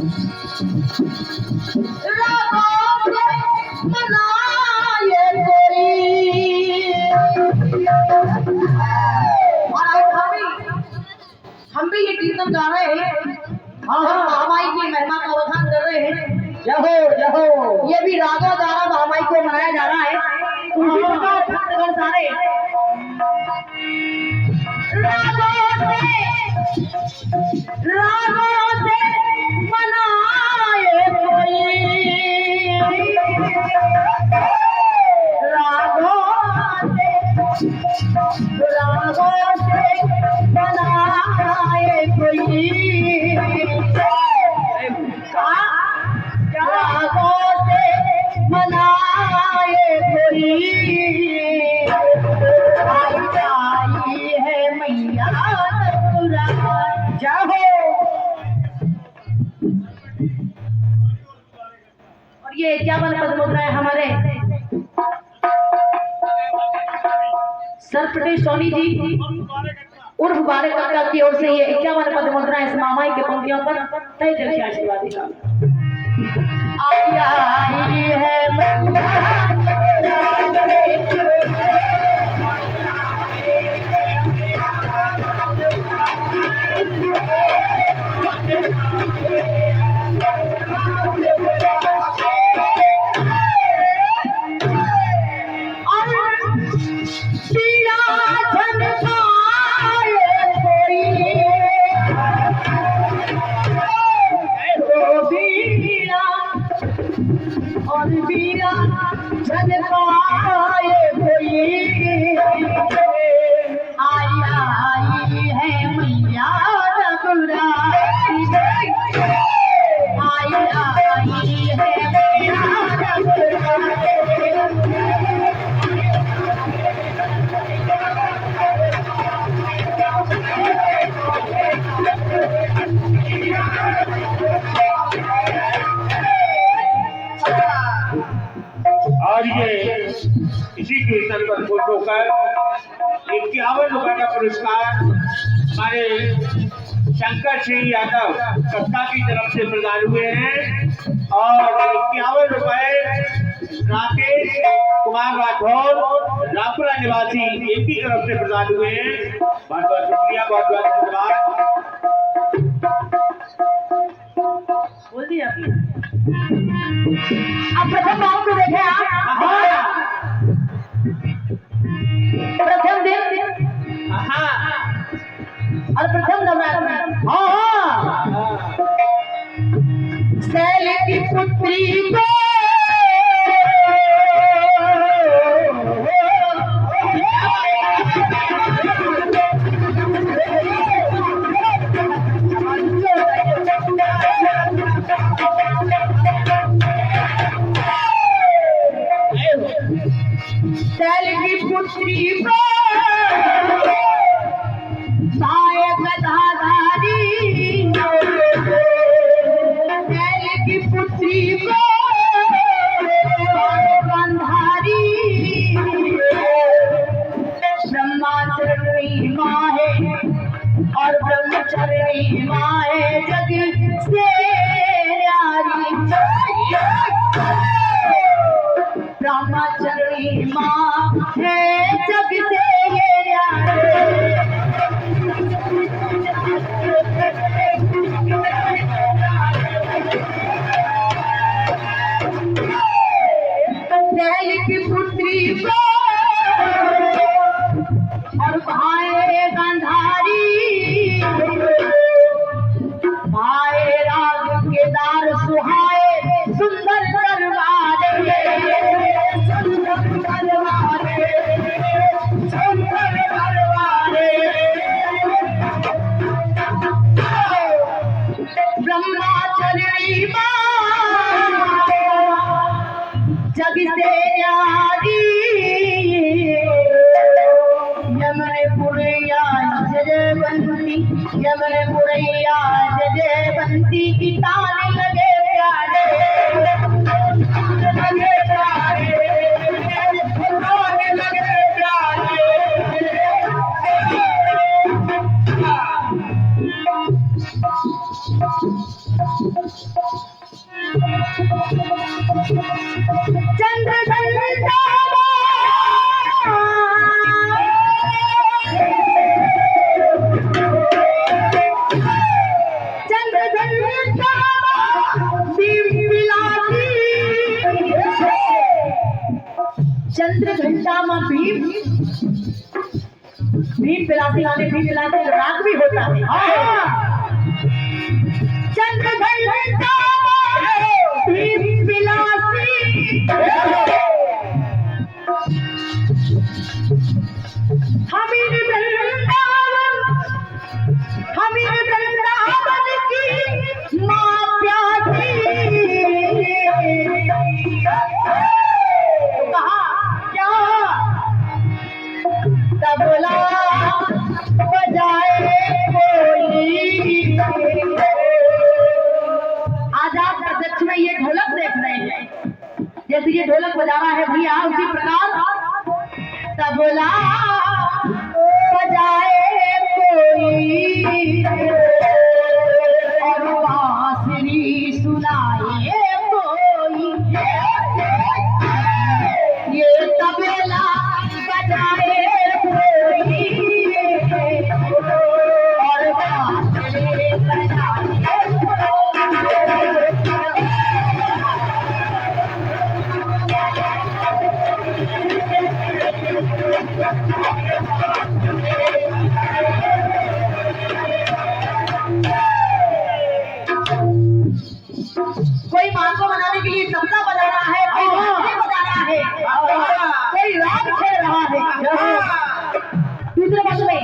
हम भी ये कीर्तन गा रहे हैं। महामाई की महिमा का बखान कर रहे हैं। जहो जहो ये भी रागों द्वारा महामाई को मनाया जा रहा है। उसी प्रकार भक्तगण सारे रागों से मनाए कोई, रागों से बनाए कोई, रागों से बनाए कोई, आई है मैया जाओ। और ये क्या बन पद मुद्रा है हमारे सरपटे सोनी जी उर्फ बारे काका की ओर से ये 51 पद मुद्रा इस मामाई के पंक्तियों पर तय दिल से आशीर्वाद देगा। आई है मैया और बीरा जन पाए कोई, आई है मैया रघुरा, आई है मैया और ये इसी कीर्तन पर खुश होकर 51 रुपए का पुरस्कार हमारे शंकर सिंह यादव कत्ता की तरफ से प्रदान हुए हैं और 51 रुपए राकेश कुमार राठौर रामपुरा निवासी इनकी तरफ से प्रदान हुए हैं। बहुत बहुत शुक्रिया, बहुत बहुत धन्यवाद। बोल दिया अब प्रथम भाव को देखें आप। प्रथम दिन और प्रथम नवरात्र शैल की पुत्री को शैल की पुत्री को साए गदाधारी, शैल की पुत्री को गंधारी, ब्रह्मचर्यी माँ है और ब्रह्मचर्यी माँ है जग से न्यारी, ब्रह्मचर्यी माँ है जग से न्यारी। शैल की पुत्री को और भाई गंधारी, भाई राग केदार सुहाए सुंदर दरबारे, सुंदर दरबारे, सुंदर दरबारे, ब्रह्मचर्यी जग से न्यारी, यमन पुरैया जय बंती, यमन पुरैया जय बंती की तान लगे प्यारे, लगे प्यारे, लगे प्यारे। चंद्र घंटा में भीम पिलासी गाने भीम पिलासी राग भी होता है। चंद्र घंटा में भीम पिलासी हमीर वृंदावन की माँ प्यासी तबला बजाए कोई। आज आप प्रत्यक्ष में ये ढोलक देख रहे हैं, जैसे ये ढोलक बजा रहा है भैया, उसी प्रकार तबला बजाए कोई और बांसुरी सुनाए कोई। ये तबला बजाए कोई मां को मनाने के लिए तबला बजा रहा है, कोई बांसुरी बजा रहा है, कोई राग खेल रहा है। दूसरे पक्ष में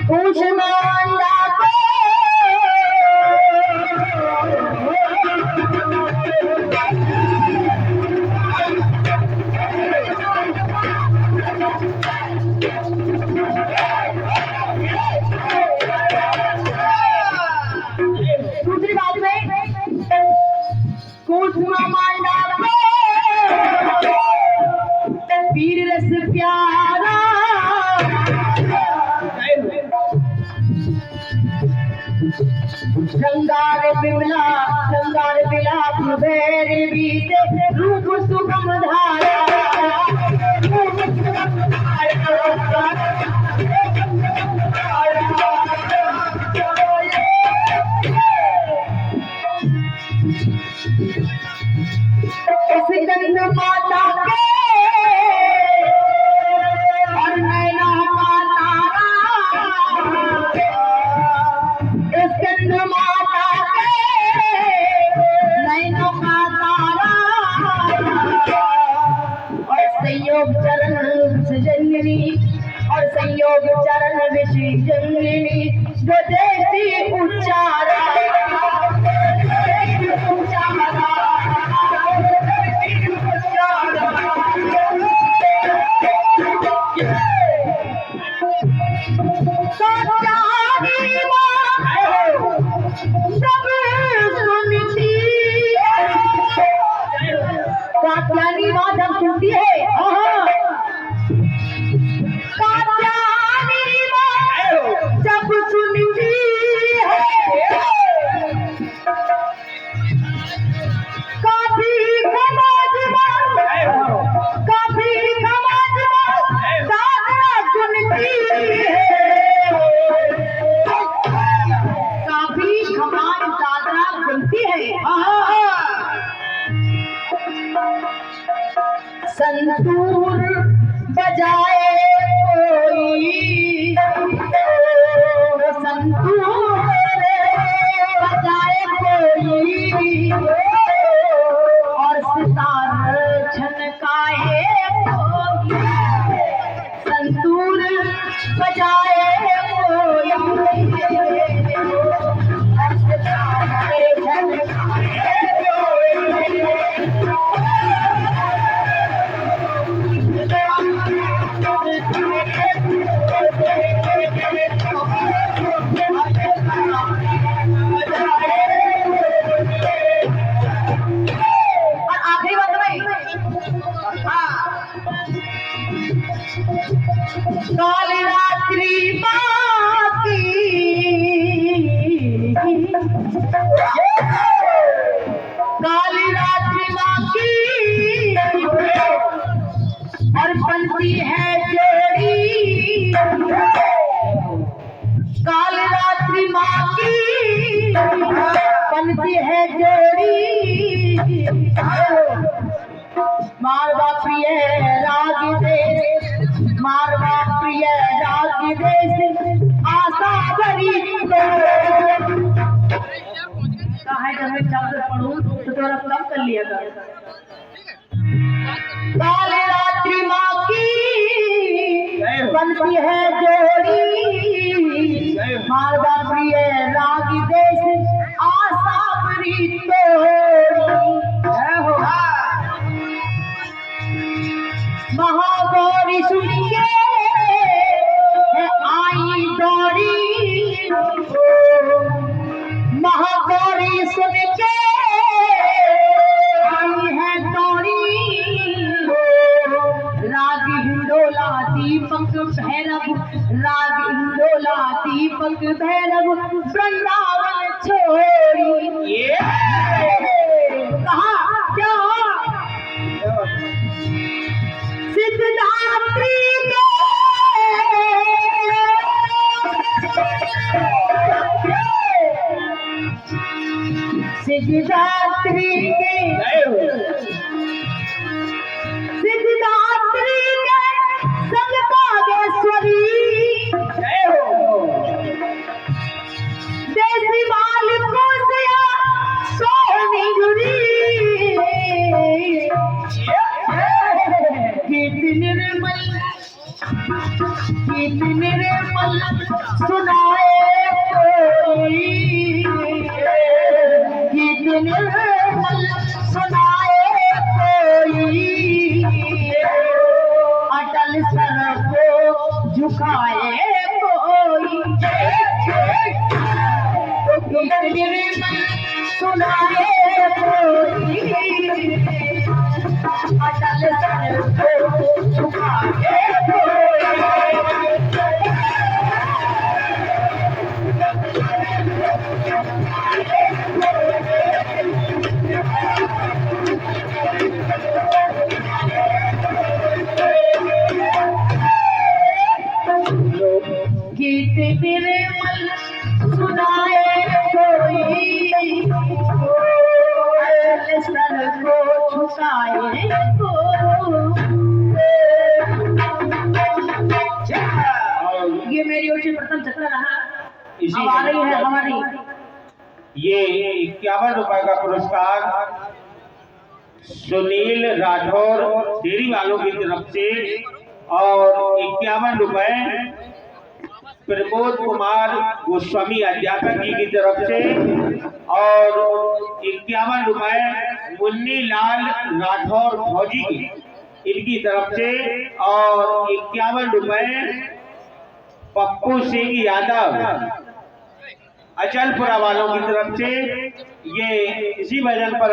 कुष्मांडा को दूसरी बात में कुष्मांडा को वीर रस प्यारा श्रृंगार बिला कुबेर बीते रूप सुगम धारा। गंध माता के और नैना का तारा, इस गंध माता के नैनों का तारा और संयोग चरण सजननी और संयोग चरण ऋषि जंगिनी जो देखती उच्चारा कात्यायनी माँ जब सुनती है, कात्यायनी माँ जब सुनती है, काफी दादरा सुनती है, काफी खमान दादरा सुनती है। संतूर बजाए कोई, संतूर बजाए कोई और सितार छनकाए कोई, संतूर बजाए कोई और सितार छनकाए कोई। काली रात्रि बाकी काली रात्रि बाकी और बनती है जोड़ी काली रात्रि बाकी बनती है जोड़ी मारवा प्रिय राग देश मारवा प्रिय राग देश आशा भरी कहा जब मैं शब्द पढ़ूं तो थोड़ा कम कर लिया कर काली रात्रि माँ की बनती है जोड़ी मारवा प्रिय राग देश आशा भरी महागौरी सुन के आई दौड़ी महागौरी सुन के आई है दौड़ी राग हिंडोला दीपक भैरव राग हिंडोला दीपक भैरव वृंदावन छोड़ी कहा क्या सिद्धदात्री सिद्धदात्री के सिद्धदात्री के संग बागेश्वरी देसी माल को दिया सोनी गुरी गीत निर्मल सुनाए कोई गीत निर्मल सुनाए कोई अटल सर को झुकाए कोई गीत निर्मल सुनाए कोई अटल सर को झुकाए गीत निर्मल सुनाए कोई सर को झुकाए ये मेरी ओर से प्रथम चक्कर रहा अब आ रही है हमारी ये 51 रुपए का पुरस्कार सुनील राठौर डेयरी वालों की तरफ से और 51 रुपए प्रमोद कुमार गोस्वामी अध्यापक जी की तरफ से और 51 रुपए मुन्नी लाल राठौर फौजी इनकी तरफ से और 51 रुपए पप्पू सिंह यादव अचलपुरा वालों की तरफ से ये इसी भजन पर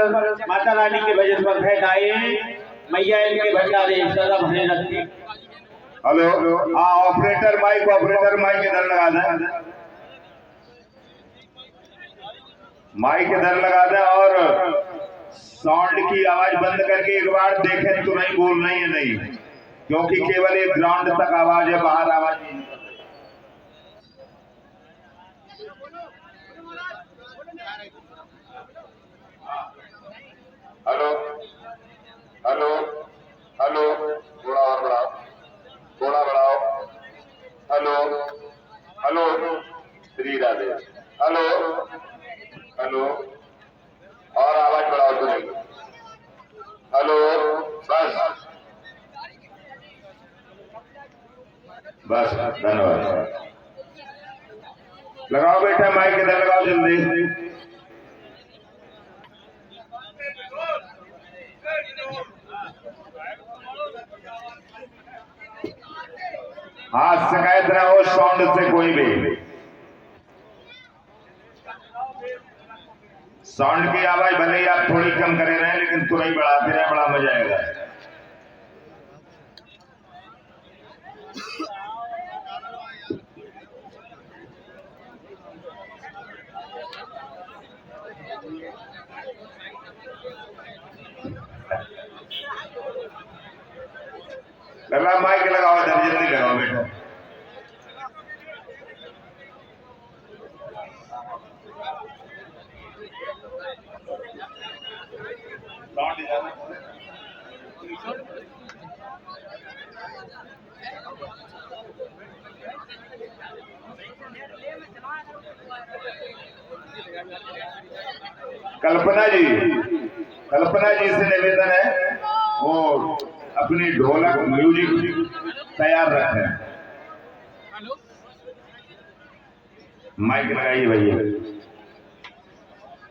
माता रानी के भजन पर भेंट आए हैं। मैया इनके भंडारे सदा भरे रखती। हेलो हाँ ऑपरेटर माइक इधर लगा दें माइक इधर लगा दें और साउंड की आवाज बंद करके एक बार देखें तो नहीं बोल रही है नहीं क्योंकि केवल एक ग्राउंड तक आवाज है बाहर आवाज नहीं। हेलो हेलो हेलो थोड़ा और बढ़ाओ थोड़ा बढ़ाओ hello hello Shri Radhe hello hello और आवाज बढ़ाओ तो नहीं हेलो बस धन्यवाद लगाओ बेटा माइक इधर लगाओ जल्दी। हाँ शिकायत ना हो साउंड से कोई भी साउंड की आवाज भले ही आप थोड़ी कम करे रहे लेकिन तुरंत बढ़ाते रहे बड़ा मजा आएगा। कल माइक लगाओ, इधर जल्दी लगाओ बेटा। कल्पना जी से निवेदन है वो अपनी ढोलक म्यूजिक तैयार रखें। माइक लगाइए भैया,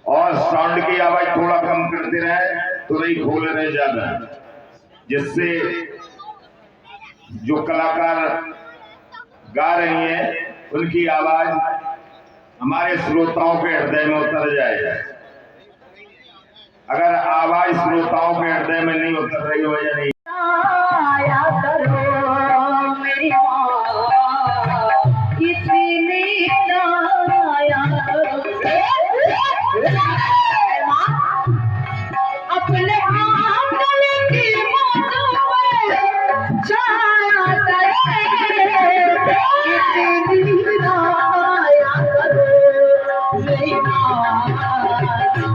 और साउंड की आवाज थोड़ा कम करते रहे, तो नहीं खोल रहे ज्यादा, जिससे जो कलाकार गा रही हैं उनकी आवाज हमारे श्रोताओं के हृदय में उतर जाए। अगर आवाज श्रोताओं के हृदय में नहीं उतर रही हो या नहीं, आया करो मेरी माँ, किसी ने आया अपने आंगन की मौजों में छाया करे, किसी ने आया करो मेरी माँ,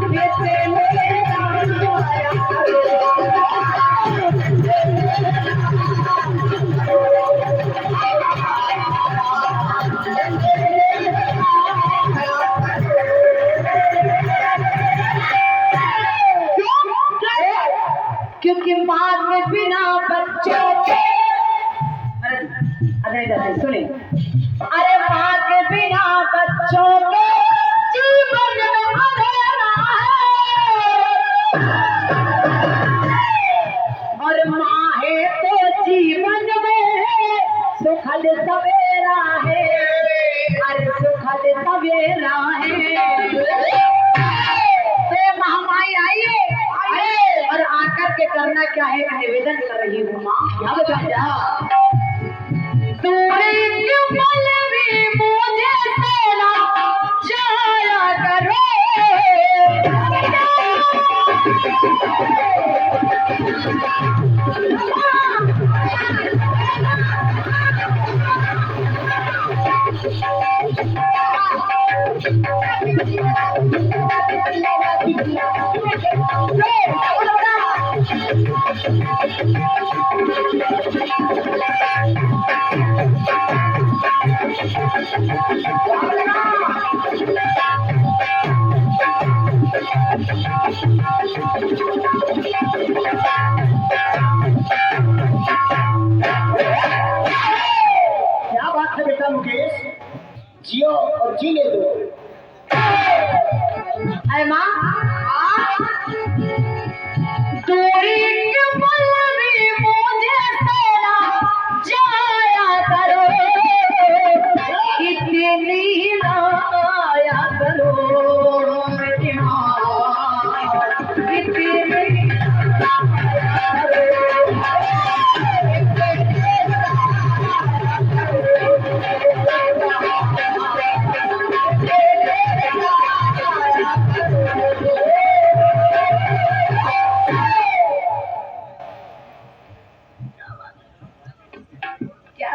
किसी ने आया करो। क्योंकि माँ के बिना बच्चों के, अरे सुने, अरे माँ के बिना बच्चों के जीवन में अंधेरा है, और माँ है तो जीवन में सुखद सवेरा है, अरे सुखद सवेरा है। महामाई आइए, और आकर के करना क्या है, निवेदन कर रही हूँ माँ, क्या बता दूरी क्यों पल भी मुझे तेरा जाया करो, क्या बात है बेटा मुकेश, जियो और जीने दो। अरे माँ, दूरी क्यों पल भी मुझे तेरा जाया करो, इतनी लाया करो मेरी माँ, इतनी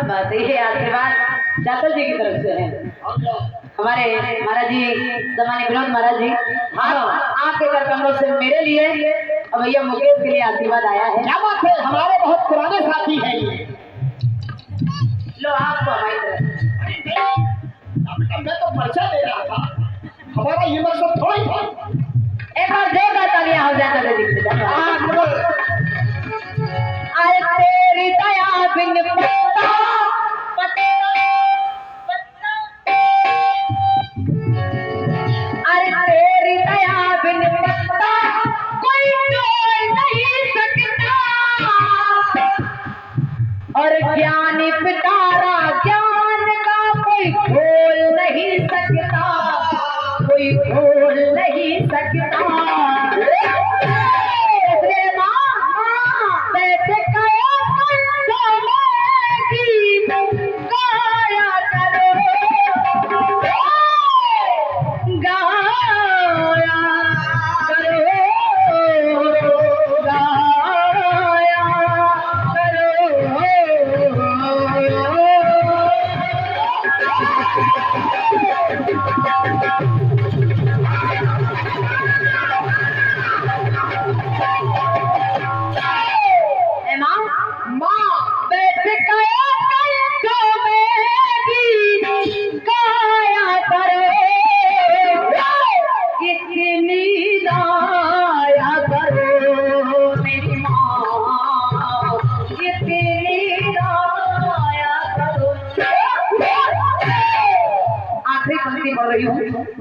बात है, ये आशीर्वाद जातल जी की तरफ से है। हमारे महाराज जी, जमाने विनोद महाराज जी, आपके कर कमरों से मेरे लिए और भैया मुकेश के लिए आशीर्वाद आया है। क्या बात है, हमारे बहुत पुराने साथी हैं ये। लो आपको हमारी तरफ, मैं तो पर्चा दे रहा था, हमारा ये मकसद थोड़ा ही था। एक बार जोरदार तालियां हो जाए तो दिखते तेरी दया बिन तेरी दया बिन पत्ता कोई तोड़ नहीं सकता, और ज्ञानी पितारा ज्ञान का कोई खोल नहीं सकता, कोई खोल नहीं सकता। पंक्ति पढ़ रही हूँ,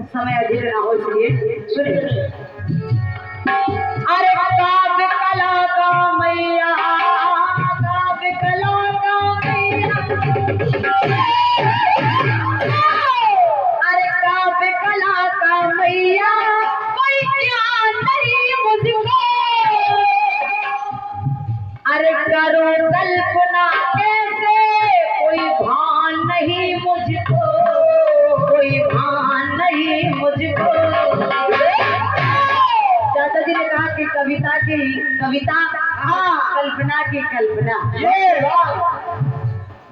समय अधिक ना हो इसलिए सुनिए। अरे काव्य कला का मैया, काव्य कला का मैया, अरे काव्य कला का मैया, कोई ज्ञान नहीं मुझको, अरे करो कल्पना कैसे, कोई भान नहीं मुझको, कोई भान नहीं मुझको। दादा जी ने कहा कि कविता हाँ, कल्पना की कल्पना,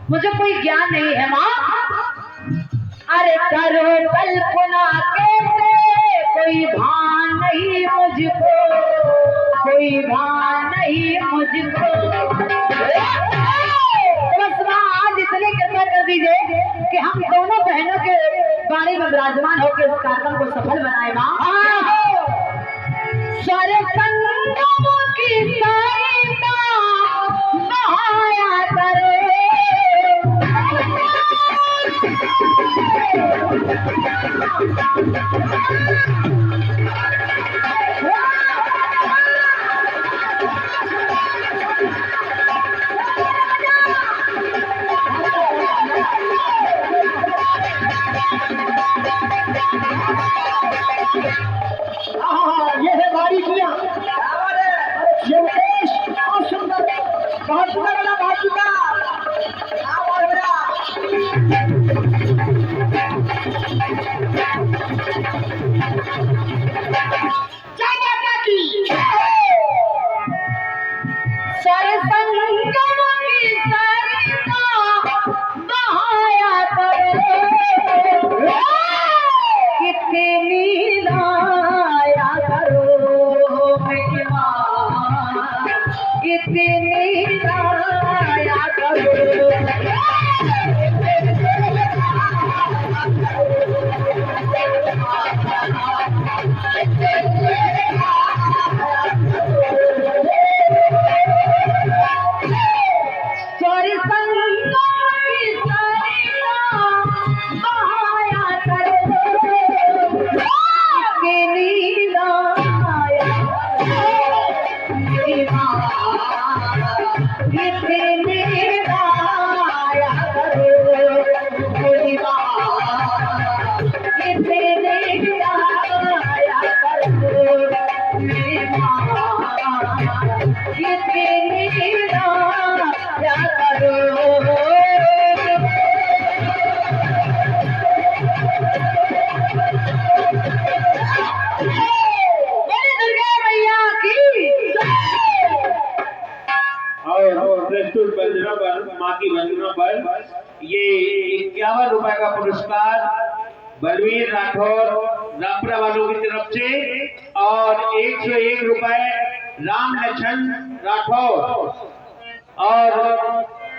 मुझे कोई ज्ञान नहीं है माँ। अरे करो कल्पना कैसे, कोई भान नहीं मुझको, कोई भान नहीं मुझको। बस आज इतने कृपा कर दीजिए कि हम दोनों बहनों के बारे में विराजमान होकर इस कार्यक्रम को सफल बनाए माँ। सारे संगमों की सारिता बहाया करे, ये है बारीकियां, ये मुकेश बहुत सुंदर, बहुत सुंदर बना, बहुत सुंदर। जय माता की। सारे संगमों की सरिता बहाया करे, कितनी लाया करो मेरी माँ, कितनी लाया करो। सारी संगमों की सरिता बहाया करो, कितनी लाया मेरी माँ, कितनी लाया करो मेरी माँ, कितनी लाया करो मेरी माँ, कितनी लाया करो। और प्रस्तुत वंदना पर, माँ की वंदना पर ये 51 रुपए का पुरस्कार बलवीर राठौर रामपुरा वालों की तरफ से, और 101 रुपए राम लक्षण राठौर, और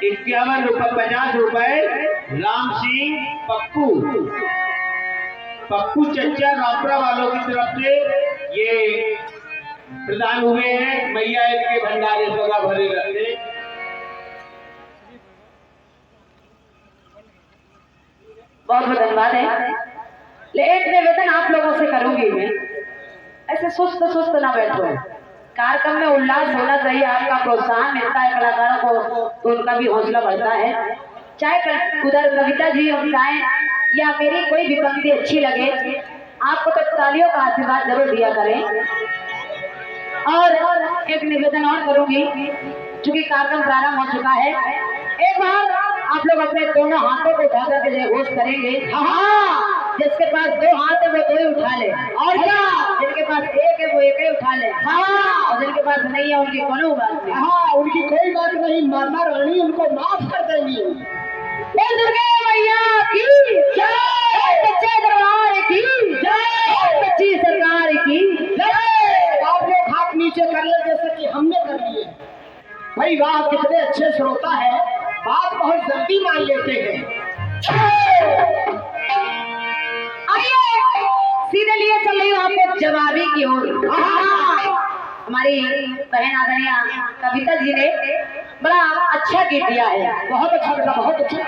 51 रुपए 50 रुपए राम सिंह पप्पू चच्चा रामपुरा वालों की तरफ से ये प्रदान हुए हैं। मैया इनके भंडारे सदा भरे रखे। बहुत बहुत धन्यवाद है। एक निवेदन आप लोगों से करूंगी मैं, ऐसे सुस्त ना बैठो, कार्यक्रम में उल्लास होना चाहिए, आपका प्रोत्साहन मिलता है कलाकारों को तो उनका भी हौसला बढ़ता है। चाहे उधर कविता जी हम चाहें या मेरी कोई भी पंक्ति अच्छी लगे, आपको तो तालियों का आशीर्वाद जरूर दिया करें। और एक निवेदन और करूंगी, चूंकि कार्यक्रम प्रारंभ हो चुका है, एक बार आप लोग अपने दोनों हाथों को उठा करके जय घोष करेंगे। हाँ, जिसके पास 2 हाथ है वो 2 ही उठा ले, और क्या जिनके पास 1 है वो 1 ही उठा ले। हाँ, और जिनके पास नहीं है उनकी कोनो बात नहीं। हाँ, उनकी कोई बात नहीं, माता रानी उनको माफ कर देंगी। दुर्गा मैया की जय, सच्चे दरबार की जय, सच्ची सरकार की जय। आप लोग हाथ नीचे कर ले जैसे कि हमने कर लिए। भाई वाह, कितने अच्छे श्रोता है, बात बहुत जल्दी मान लेते हैं। आइए सीधे लिए चल रही हूँ आपको जवाबी की ओर। हमारी बहन आदरणीय कविता जी ने बड़ा अच्छा गीत दिया है, बहुत अच्छा बेटा, बहुत अच्छा।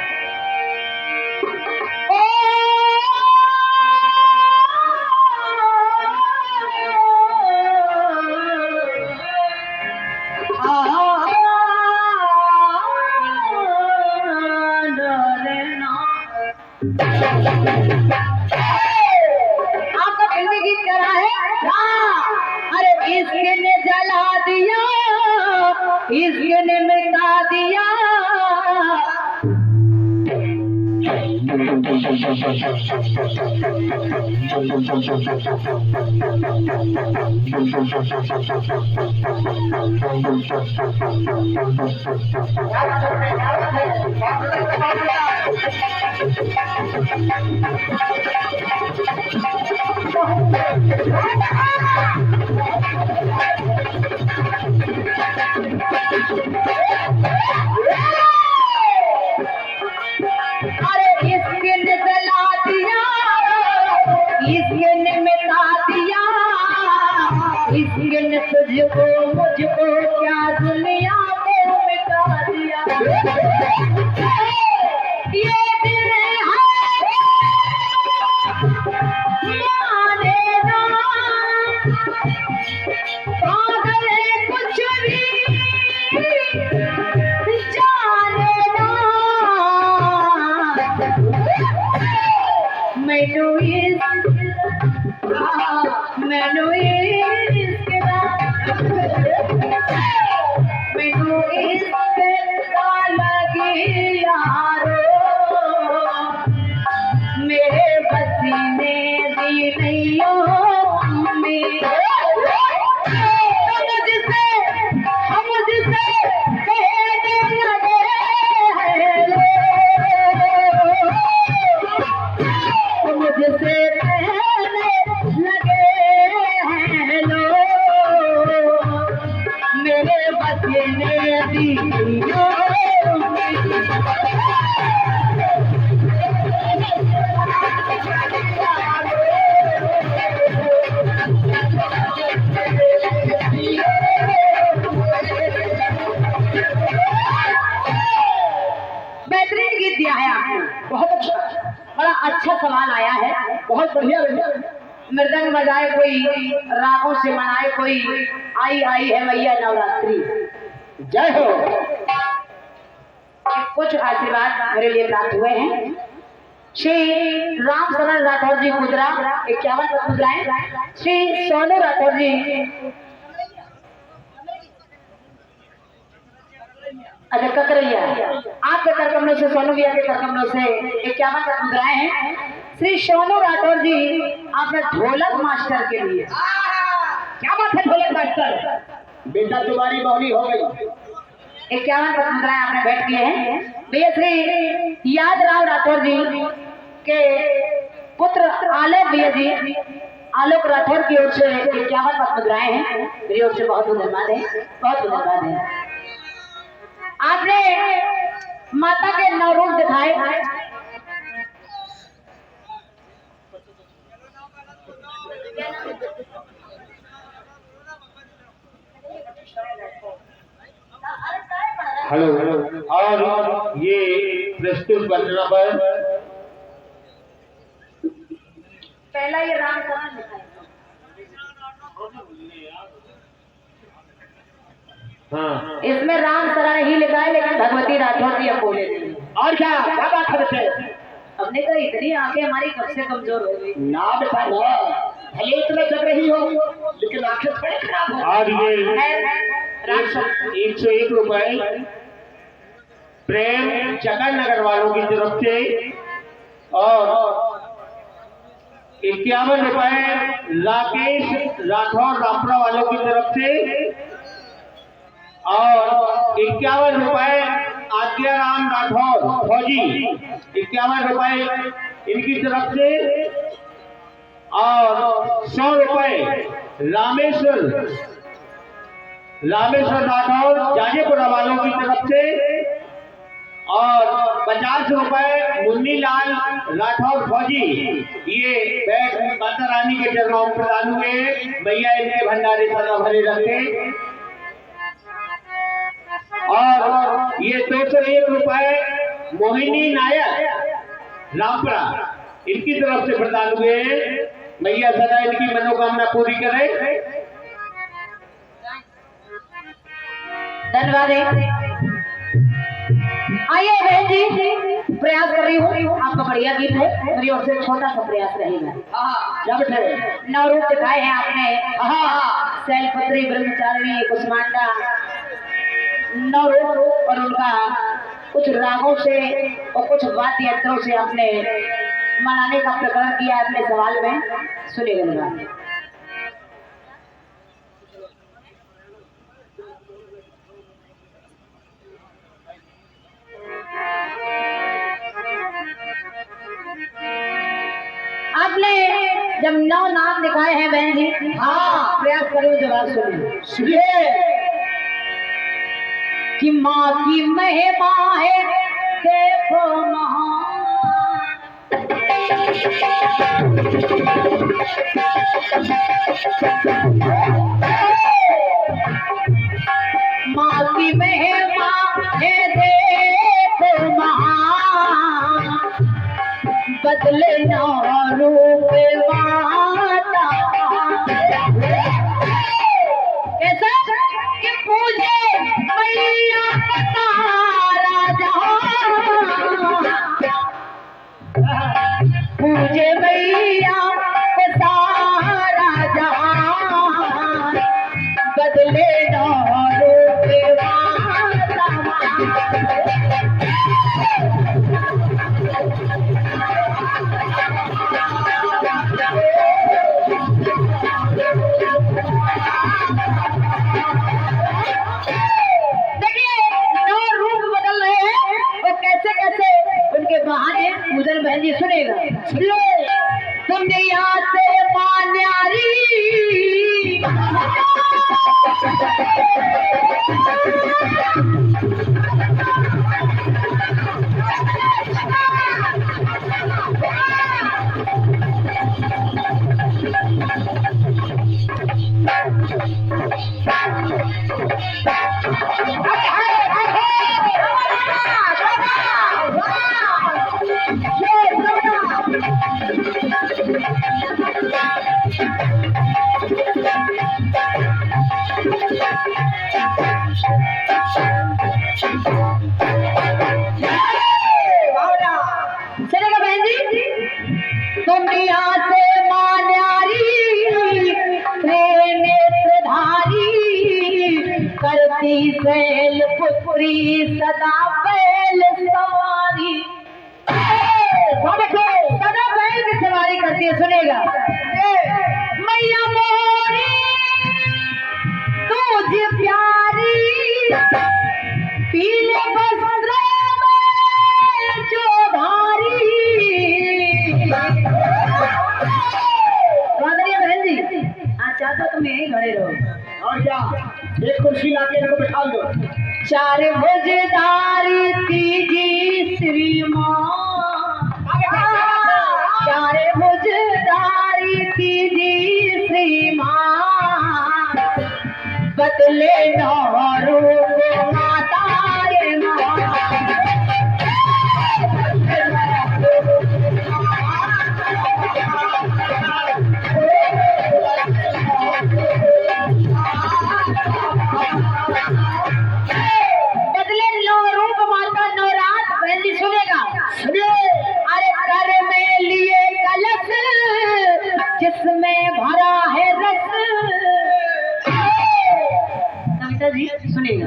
आपका फिल्मी गीत कह रहा है अरे इसने जला दिया, इसने मिटा दिया। अरे इसने जला दिया, इसने मिटा दिया, इसने तुझको मुझको क्या दुनिया को मिटा दिया। ये दिल है माने ना, पागल है कुछ भी जाने ना। मैनू इसका लगी यारो, मेरे पसीने दी नैयो में। मुझसे कहने लगे हैं लोग, मुझसे कहने लगे हैं लोग, मेरे पसीने दी नैयो बेहतरीन गीत दिया है आपने, बहुत अच्छा, बड़ा अच्छा सवाल आया है, बहुत बढ़िया। मृदंग बजाए कोई, रागों से मनाए कोई, आई आई है मैया नवरात्रि, जय हो। कुछ आशीर्वाद मेरे लिए प्राप्त हुए हैं। श्री राम सरन राठौर जी कुदरा 51 मुद्राएं, श्री सोनू राठौर जी, अच्छा ककरैया, आपके कर कमलों से, सोनू भैया के कर कमलों से 51 मुद्राएं हैं। श्री सोनू राठौर जी, आपने ढोलक मास्टर के लिए, क्या बात है ढोलक मास्टर, बेटा तुम्हारी बहुली हो गई। 51 मुद्राएं आपने भेंट किए हैं। भैया श्री यादराव राठौर जी के पुत्र आलोक भैया जी, आलोक राठौर की ओर से 51 मुद्राएं हैं, मेरी ओर से बहुत बहुत धन्यवाद है, बहुत धन्यवाद है। आपने माता के 9 रूप दिखाए, हेलो, और ये प्रस्तुत वंदना पर पहला ये राम सरन दिखाए। हाँ, इसमें राम सरन ही लिखा है, लेकिन भगवती राठौर जी अब बोले नहीं। और क्या बात है बच्चे? हमने कहा इतनी आंखें हमारी कब से कमजोर हो गई। ना बेटा ना, भले इतना जग रही हो लेकिन आंखें थोड़ी खराब हो। और ये 101 रुपए प्रेम चकन नगर वालों की तरफ से, और 51 रुपए राकेश राठौर रामपुरा वालों की तरफ से, और 51 रुपए आज्ञाराम राठौर फौजी, 51 रुपए इनकी तरफ से, और 100 रुपए रामेश्वर राठौर जाजेपुरा वालों की तरफ से, और 50 रुपए मुन्नी लाल राठौर फौजी, ये बैठ माता रानी के चरणों में प्रदान हुए। भैया इनके भंडारे सदा भरे रखे। और ये 201 रुपए मोहिनी नायक रामपुरा, इनकी तरफ से प्रदान हुए हैं। भैया सदा इनकी मनोकामना पूरी करे। धन्यवाद। आइए बहन जी, प्रयास कर रही हूँ, आपका बढ़िया गीत है, मेरी ओर से छोटा सा प्रयास रहेगा। जब से 9 रूप दिखाए हैं आपने, शैलपुत्री, ब्रह्मचारिणी, कुसमांडा, 9 रूप, और उनका कुछ रागों से और कुछ वाद्य यंत्रों से आपने मनाने का प्रकरण किया अपने सवाल में। सुनिएगा। आपने जब 9 नाम दिखाए हैं बहन जी, प्रयास करो, जवाब सुनिए। कि माँ की महिमा है देखो महान, माँ की महिमा है देखो महान, बदले ना रूप माता। कैसा कि पूजे मैया सारा जहां, पूजे मैया सारा जहां, बदले ना रूप माता। उधर बहन जी सुनेगा। तुमने यहाँ से मान्यारी, चलेगा बहन जी। तुम यहाँ से मान्यारी, नेत्रधारी, करती शैल पुत्री सदा बैल सवारी। सदा बैल की सवारी करती है। सुनेगा। मैया मोरी तुझ प्यारी, पीले वस्त्र में जो धारी। बहन जी, आज चाहता तुम यही खड़े रहो और क्या, एक कुर्सी लाके इनको बिठा दो। 4 भुजधारी तीजी श्री माँ, 4 भुजधारी तीजी श्री माँ, बदले ना रूप माता रे माँ। बदले 9 रूप माता नवरात। बहन जी सुनेगा। अरे घर में लिए कलश, जिसमें भरा है रस। कविता जी सुनेगा।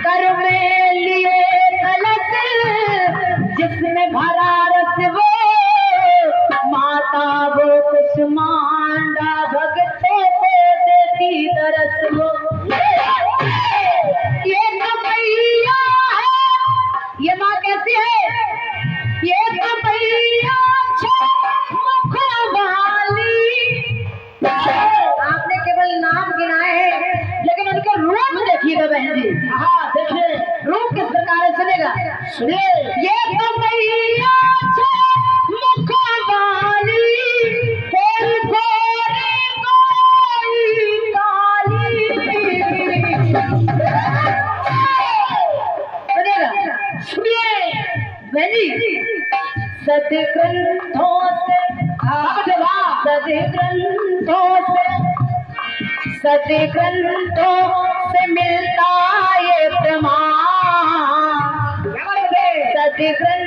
घर में लिए कलश, जिसमें भरा रस, वो माता वो कुसमांडा, भक्तों को देती दरस। वो ये मैया है, ये माँ कैसी है? ये मैया मुख वाली। आपने केवल नाम गिनाए हैं, लेकिन उनके रूप देखिएगा बहन जी। देखिए रूप किस प्रकार है। सुनेगा। सुनिए। ये मैया मुख वाली, कोई गोरी कोई काली। सुनिए बहन जी। सदग्रंथों से, सदग्रंथों से मिलता ये प्रमाण, देख रहे